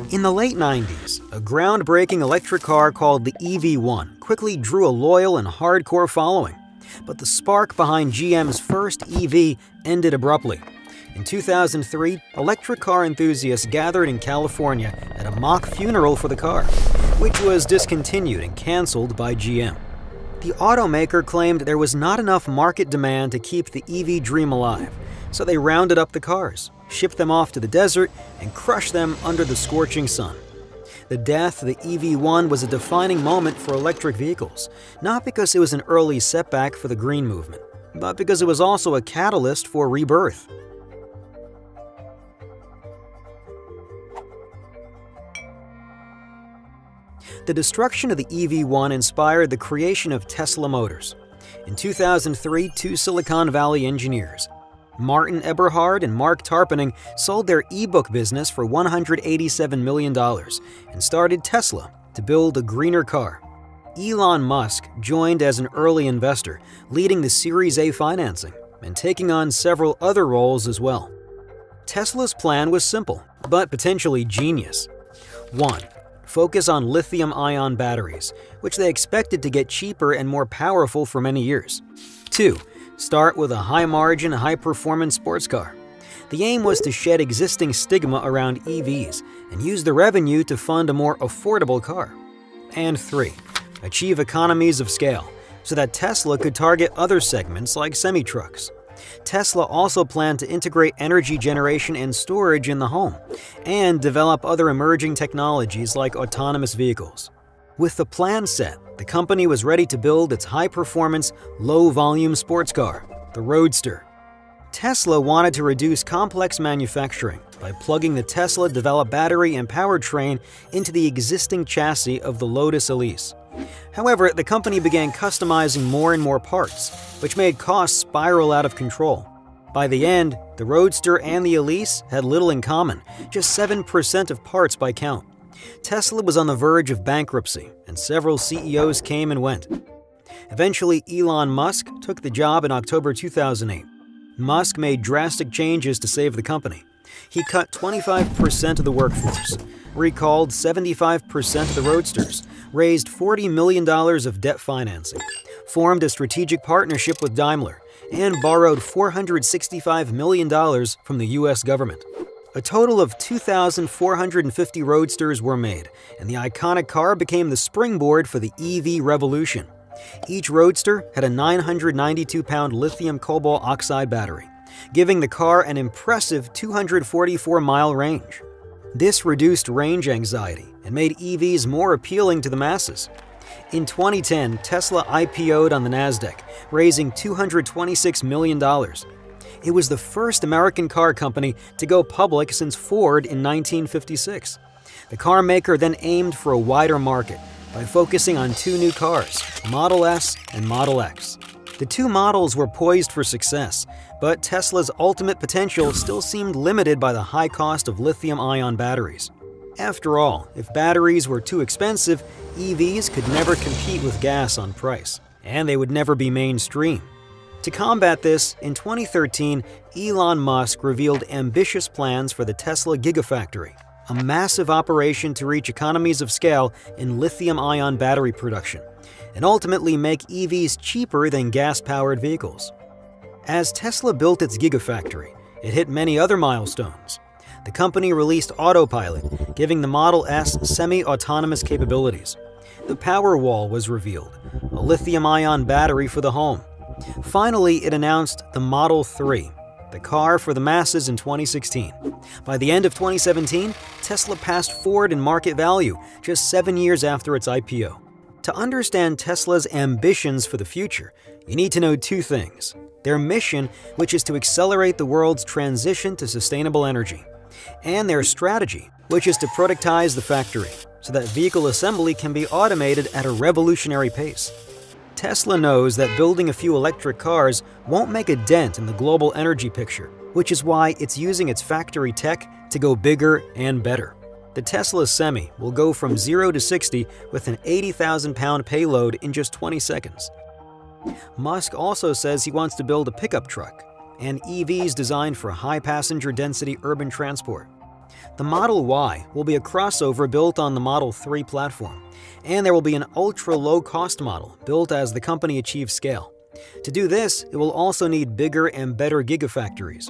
In the late 90s, a groundbreaking electric car called the EV1 quickly drew a loyal and hardcore following. But the spark behind GM's first EV ended abruptly. In 2003, electric car enthusiasts gathered in California at a mock funeral for the car, which was discontinued and canceled by GM. The automaker claimed there was not enough market demand to keep the EV dream alive, so they rounded up the cars, shipped them off to the desert, and crushed them under the scorching sun. The death of the EV1 was a defining moment for electric vehicles, not because it was an early setback for the green movement, but because it was also a catalyst for rebirth. The destruction of the EV1 inspired the creation of Tesla Motors. In 2003, two Silicon Valley engineers, Martin Eberhard and Mark Tarpenning, sold their e-book business for $187 million and started Tesla to build a greener car. Elon Musk joined as an early investor, leading the Series A financing and taking on several other roles as well. Tesla's plan was simple, but potentially genius. 1. Focus on lithium-ion batteries, which they expected to get cheaper and more powerful for many years. 2. Start with a high-margin, high-performance sports car. The aim was to shed existing stigma around EVs and use the revenue to fund a more affordable car. And 3. Achieve economies of scale so that Tesla could target other segments like semi-trucks. Tesla also planned to integrate energy generation and storage in the home and develop other emerging technologies like autonomous vehicles. With the plan set, the company was ready to build its high-performance, low-volume sports car, the Roadster. Tesla wanted to reduce complex manufacturing by plugging the Tesla-developed battery and powertrain into the existing chassis of the Lotus Elise. However, the company began customizing more and more parts, which made costs spiral out of control. By the end, the Roadster and the Elise had little in common, just 7% of parts by count. Tesla was on the verge of bankruptcy, and several CEOs came and went. Eventually, Elon Musk took the job in October 2008. Musk made drastic changes to save the company. He cut 25% of the workforce, recalled 75% of the Roadsters, raised $40 million of debt financing, formed a strategic partnership with Daimler, and borrowed $465 million from the U.S. government. A total of 2,450 Roadsters were made, and the iconic car became the springboard for the EV revolution. Each Roadster had a 992-pound lithium cobalt oxide battery, giving the car an impressive 244-mile range. This reduced range anxiety and made EVs more appealing to the masses. In 2010, Tesla IPO'd on the Nasdaq, raising $226 million. It was the first American car company to go public since Ford in 1956. The car maker then aimed for a wider market by focusing on two new cars, Model S and Model X. The two models were poised for success, but Tesla's ultimate potential still seemed limited by the high cost of lithium-ion batteries. After all, if batteries were too expensive, EVs could never compete with gas on price, and they would never be mainstream. To combat this, in 2013, Elon Musk revealed ambitious plans for the Tesla Gigafactory, a massive operation to reach economies of scale in lithium-ion battery production, and ultimately make EVs cheaper than gas-powered vehicles. As Tesla built its Gigafactory, it hit many other milestones. The company released Autopilot, giving the Model S semi-autonomous capabilities. The Powerwall was revealed, a lithium-ion battery for the home. Finally, it announced the Model 3, the car for the masses in 2016. By the end of 2017, Tesla passed Ford in market value, just 7 years after its IPO. To understand Tesla's ambitions for the future, you need to know two things: their mission, which is to accelerate the world's transition to sustainable energy, and their strategy, which is to productize the factory so that vehicle assembly can be automated at a revolutionary pace. Tesla knows that building a few electric cars won't make a dent in the global energy picture, which is why it's using its factory tech to go bigger and better. The Tesla Semi will go from 0 to 60 with an 80,000-pound payload in just 20 seconds. Musk also says he wants to build a pickup truck and EVs designed for high passenger density urban transport. The Model Y will be a crossover built on the Model 3 platform, and there will be an ultra-low-cost model built as the company achieves scale. To do this, it will also need bigger and better gigafactories.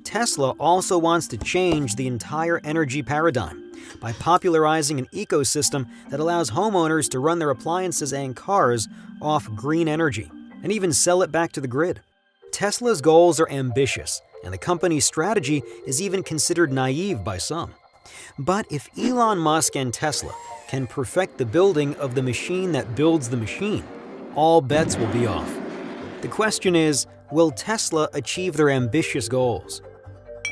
Tesla also wants to change the entire energy paradigm by popularizing an ecosystem that allows homeowners to run their appliances and cars off green energy and even sell it back to the grid. Tesla's goals are ambitious, and the company's strategy is even considered naive by some. But if Elon Musk and Tesla can perfect the building of the machine that builds the machine, all bets will be off. The question is, will Tesla achieve their ambitious goals?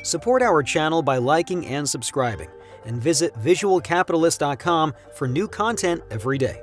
Support our channel by liking and subscribing, and visit visualcapitalist.com for new content every day.